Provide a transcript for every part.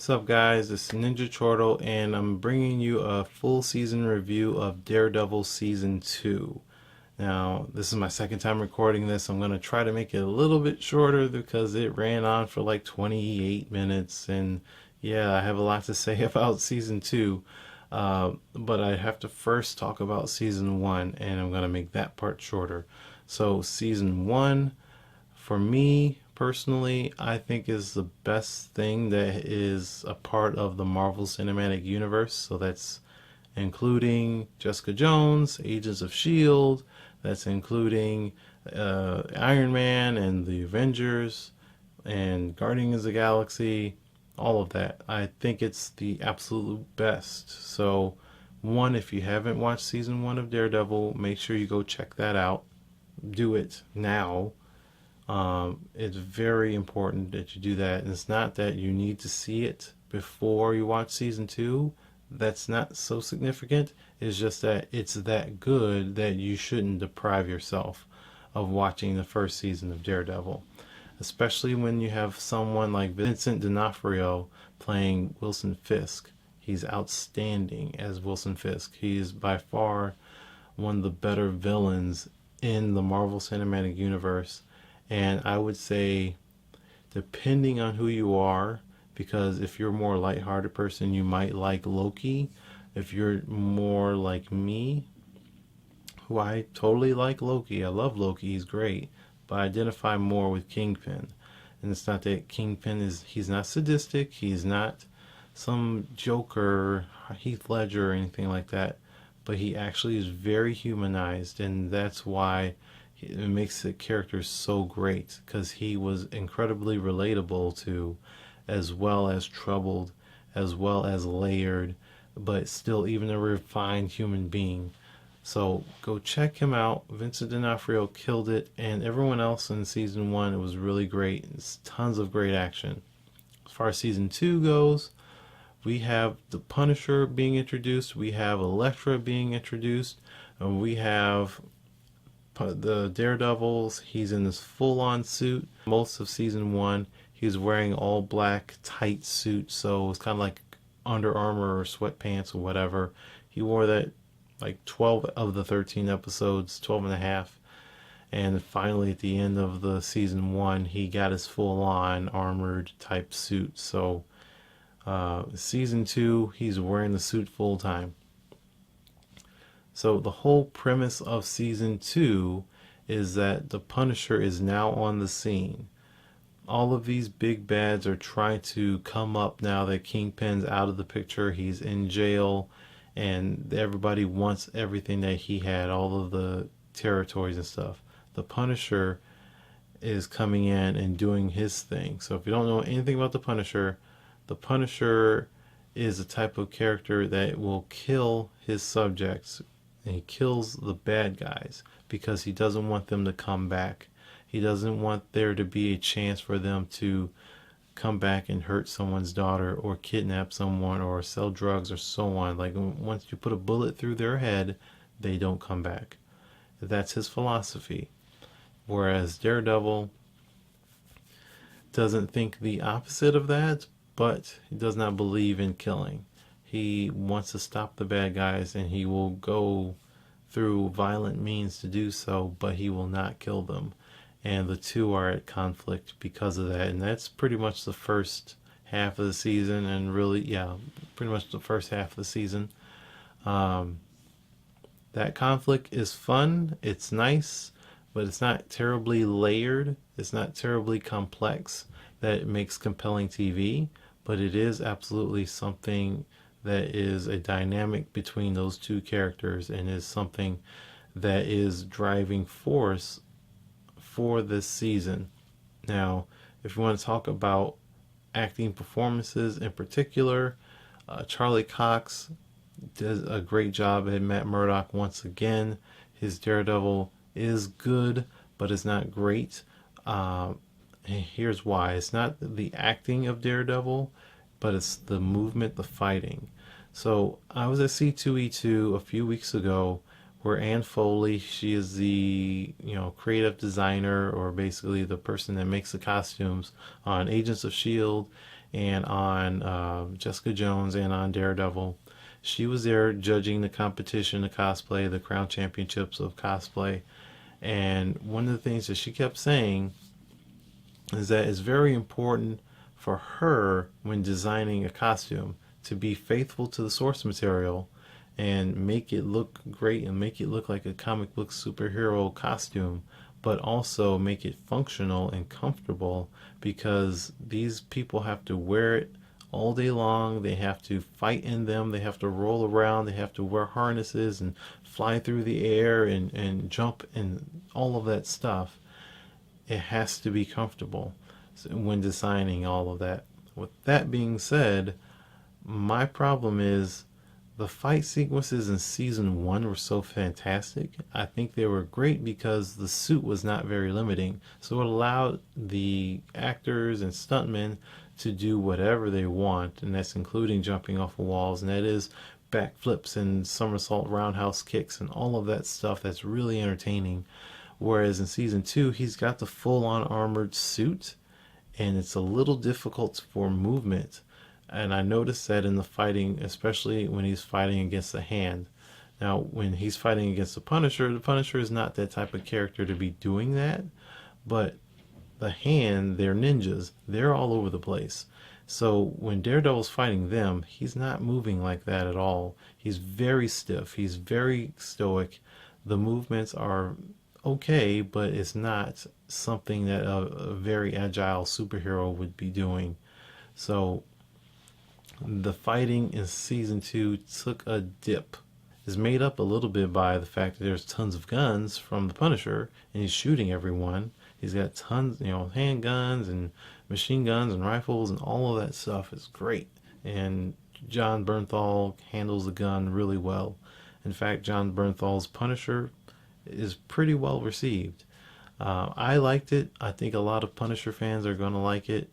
What's up, guys? It's Ninja Chortle, and I'm bringing you a full season review of Daredevil Season 2. Now, this is my second time recording this. I'm going to try to make it a little bit shorter because it ran on for like 28 minutes, and yeah, I have a lot to say about Season 2. But I have to first talk about Season 1, and I'm going to make that part shorter. So, Season 1, for me personally, I think is the best thing that is a part of the Marvel Cinematic Universe. So that's including Jessica Jones, Agents of S.H.I.E.L.D., that's including Iron Man and the Avengers and Guardians of the Galaxy, all of that. I think it's the absolute best. So, one, if you haven't watched season 1 of Daredevil, make sure you go check that out. Do it now. It's very important that you do that. And it's not that you need to see it before you watch season 2. That's not so significant. It's just that it's that good that you shouldn't deprive yourself of watching the first season of Daredevil. Especially when you have someone like Vincent D'Onofrio playing Wilson Fisk. He's outstanding as Wilson Fisk. He is by far one of the better villains in the Marvel Cinematic Universe. And I would say, depending on who you are, because if you're a more lighthearted person, you might like Loki. If you're more like me, who I totally like Loki, I love Loki, he's great, but I identify more with Kingpin. And it's not that Kingpin he's not sadistic, he's not some Joker, Heath Ledger, or anything like that, but he actually is very humanized, and that's why it makes the character so great, because he was incredibly relatable to, as well as troubled, as well as layered, but still even a refined human being. So go check him out. Vincent D'Onofrio killed it, and everyone else in season 1, it was really great. It's tons of great action. As far as season 2 goes, we have the Punisher being introduced, we have Elektra being introduced, and we have the Daredevils. He's in this full-on suit. Most of season 1, he's wearing all black tight suit, so it's kind of like Under Armour or sweatpants or whatever. He wore that like 12 of the 13 episodes, 12 and a half. And finally, at the end of the season 1, he got his full-on armored type suit. So season 2, he's wearing the suit full time. So the whole premise of season 2 is that the Punisher is now on the scene. All of these big bads are trying to come up now that Kingpin's out of the picture. He's in jail, and everybody wants everything that he had, all of the territories and stuff. The Punisher is coming in and doing his thing. So if you don't know anything about the Punisher is a type of character that will kill his subjects, and he kills the bad guys because he doesn't want them to come back. He doesn't want there to be a chance for them to come back and hurt someone's daughter or kidnap someone or sell drugs or so on. Like, once you put a bullet through their head, they don't come back. That's his philosophy. Whereas Daredevil doesn't think the opposite of that, but he does not believe in killing. He wants to stop the bad guys, and he will go through violent means to do so, but he will not kill them. And the two are at conflict because of that. And that's pretty much the first half of the season, and really, yeah, pretty much the first half of the season. That conflict is fun, it's nice, but it's not terribly layered, it's not terribly complex that it makes compelling TV, but it is absolutely something that is a dynamic between those two characters, and is something that is driving force for this season. Now, if you want to talk about acting performances in particular, Charlie Cox does a great job at Matt Murdock once again. His Daredevil is good, but it's not great. Here's why. It's not the acting of Daredevil, but it's the movement, the fighting. So I was at C2E2 a few weeks ago, where Ann Foley, she is the creative designer, or basically the person that makes the costumes on Agents of S.H.I.E.L.D. and on Jessica Jones and on Daredevil. She was there judging the competition of cosplay, the Crown Championships of cosplay. And one of the things that she kept saying is that it's very important for her when designing a costume to be faithful to the source material and make it look great and make it look like a comic book superhero costume, but also make it functional and comfortable because these people have to wear it all day long. They have to fight in them. They have to roll around. They have to wear harnesses and fly through the air and jump and all of that stuff. It has to be comfortable when designing all of that. With that being said, my problem is the fight sequences in season one were so fantastic. I think they were great because the suit was not very limiting. So it allowed the actors and stuntmen to do whatever they want, and that's including jumping off of walls, and that is backflips and somersault roundhouse kicks and all of that stuff that's really entertaining. Whereas in season two, he's got the full on armored suit, and it's a little difficult for movement. And I noticed that in the fighting, especially when he's fighting against the Hand. Now, when he's fighting against the Punisher is not that type of character to be doing that. But the Hand, they're ninjas. They're all over the place. So when Daredevil's fighting them, he's not moving like that at all. He's very stiff. He's very stoic. The movements are okay, but it's not something that a very agile superhero would be doing. So the fighting in season two took a dip. It's made up a little bit by the fact that there's tons of guns from the Punisher and he's shooting everyone. He's got tons, handguns and machine guns and rifles and all of that stuff is great. And Jon Bernthal handles the gun really well. In fact, Jon Bernthal's Punisher is pretty well received. I liked it. I think a lot of Punisher fans are going to like it.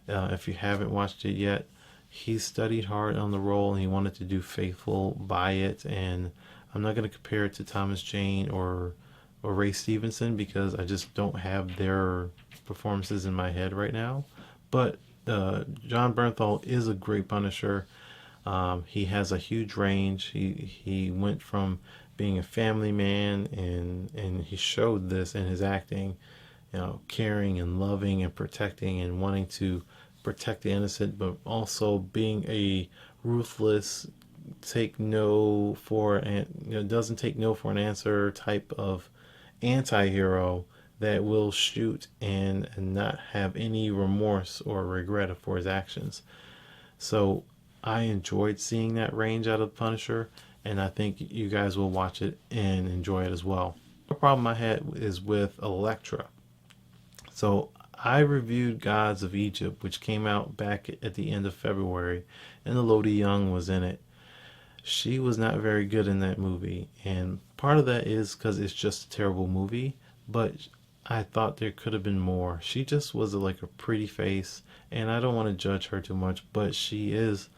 If you haven't watched it yet, he studied hard on the role and he wanted to do faithful by it. And I'm not going to compare it to Thomas Jane or Ray Stevenson because I just don't have their performances in my head right now. But Jon Bernthal is a great Punisher. He has a huge range. He went from being a family man and he showed this in his acting, caring and loving and protecting and wanting to protect the innocent, but also being a ruthless, take no for an doesn't take no for an answer type of anti-hero that will shoot and not have any remorse or regret for his actions. So I enjoyed seeing that range out of Punisher, and I think you guys will watch it and enjoy it as well. The problem I had is with Elektra. So I reviewed Gods of Egypt, which came out back at the end of February, and Elodie Young was in it. She was not very good in that movie, and part of that is because it's just a terrible movie, but I thought there could have been more. She just was like a pretty face, and I don't want to judge her too much, but she is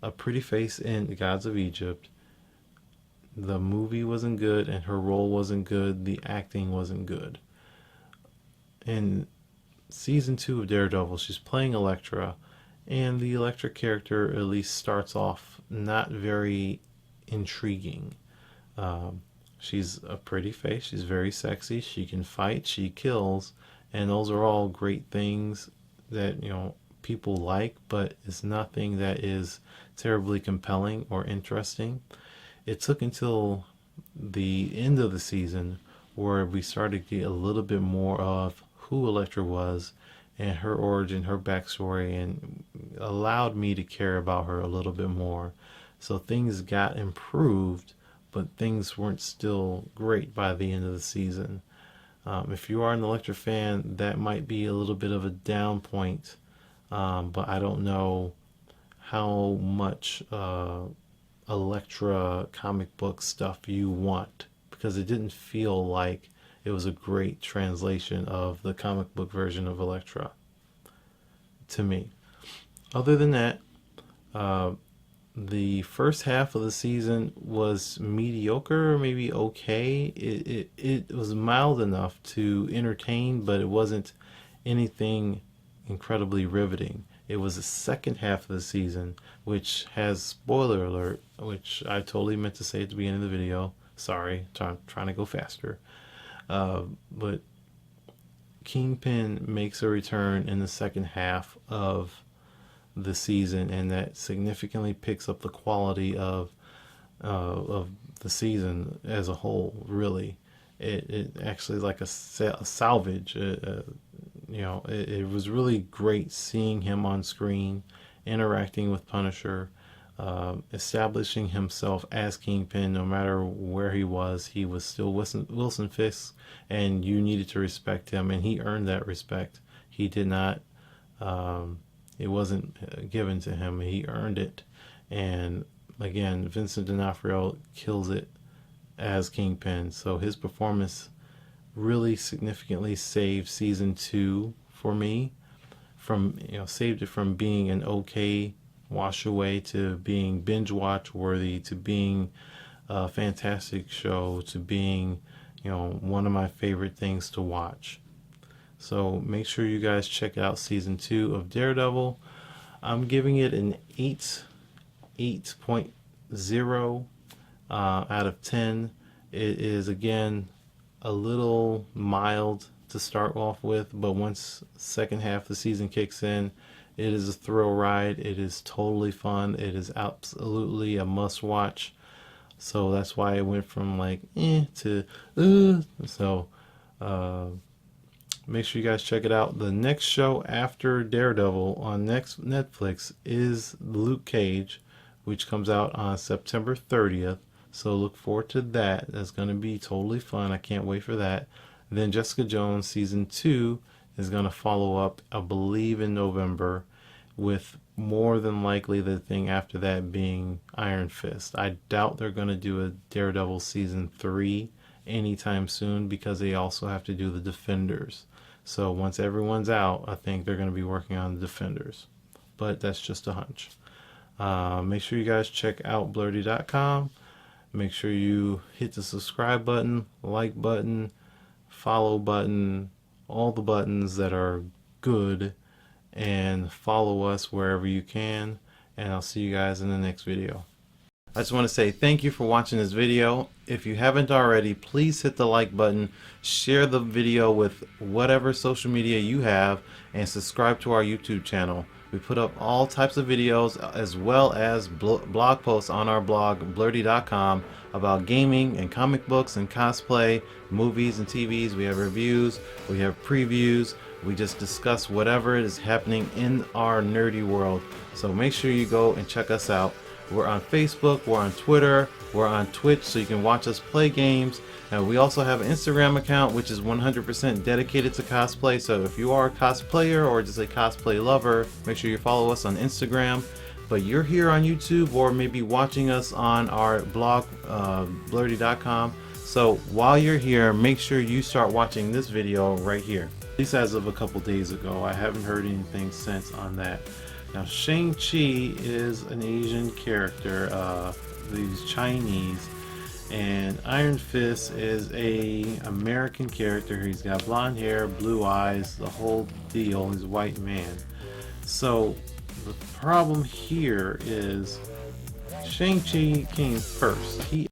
a pretty face in Gods of Egypt. The movie wasn't good, and her role wasn't good. The acting wasn't good. In season two of Daredevil, she's playing Elektra, and the Elektra character at least starts off not very intriguing. She's a pretty face. She's very sexy. She can fight. She kills, and those are all great things that people like. But it's nothing that is terribly compelling or interesting. It took until the end of the season where we started to get a little bit more of who Elektra was and her origin, her backstory, and allowed me to care about her a little bit more. So things got improved, but things weren't still great by the end of the season. If you are an Elektra fan, that might be a little bit of a down point, but I don't know how much Elektra comic book stuff you want, because it didn't feel like it was a great translation of the comic book version of Elektra to me. Other than that, the first half of the season was mediocre, maybe okay. It was mild enough to entertain, but it wasn't anything incredibly riveting. It was the second half of the season, which has, spoiler alert, which I totally meant to say at the beginning of the video. Sorry, trying to go faster. But Kingpin makes a return in the second half of the season, and that significantly picks up the quality of the season as a whole. Really, it actually is like a salvage. It was really great seeing him on screen, interacting with Punisher, establishing himself as Kingpin. No matter where he was still Wilson Fisk, and you needed to respect him, and he earned that respect. He did not. It wasn't given to him. He earned it. And again, Vincent D'Onofrio kills it as Kingpin. So his performance really significantly saved season 2 for me. Saved it from being an okay wash away to being binge watch worthy, to being a fantastic show, to being one of my favorite things to watch. So make sure you guys check out season 2 of Daredevil. I'm giving it an 8.0 out of 10. It is, again, a little mild to start off with, but once second half of the season kicks in, it is a thrill ride. It is totally fun. It is absolutely a must watch. So that's why it went from like to so make sure you guys check it out. The next show after Daredevil on Netflix is Luke Cage, which comes out on September 30th. So look forward to that. That's going to be totally fun. I can't wait for that. Then Jessica Jones season 2 is going to follow up, I believe, in November, with more than likely the thing after that being Iron Fist. I doubt they're going to do a Daredevil season 3 anytime soon, because they also have to do the Defenders. So once everyone's out, I think they're going to be working on the Defenders. But that's just a hunch. Make sure you guys check out Blerdy.com. Make sure you hit the subscribe button, like button, follow button, all the buttons that are good, and follow us wherever you can. And I'll see you guys in the next video. I just want to say thank you for watching this video. If you haven't already, please hit the like button, share the video with whatever social media you have, and subscribe to our YouTube channel. We put up all types of videos as well as blog posts on our blog, Blerdy.com, about gaming and comic books and cosplay, movies and TVs. We have reviews, we have previews, we just discuss whatever is happening in our nerdy world. So make sure you go and check us out. We're on Facebook, we're on Twitter, we're on Twitch, so you can watch us play games. And we also have an Instagram account which is 100% dedicated to cosplay. So if you are a cosplayer or just a cosplay lover, make sure you follow us on Instagram. But you're here on YouTube or maybe watching us on our blog, Blerdy.com. So while you're here, make sure you start watching this video right here. At least as of a couple days ago. I haven't heard anything since on that. Now, Shang-Chi is an Asian character, he's Chinese, and Iron Fist is a American character. He's got blonde hair, blue eyes, the whole deal. He's a white man. So the problem here is Shang-Chi came first. He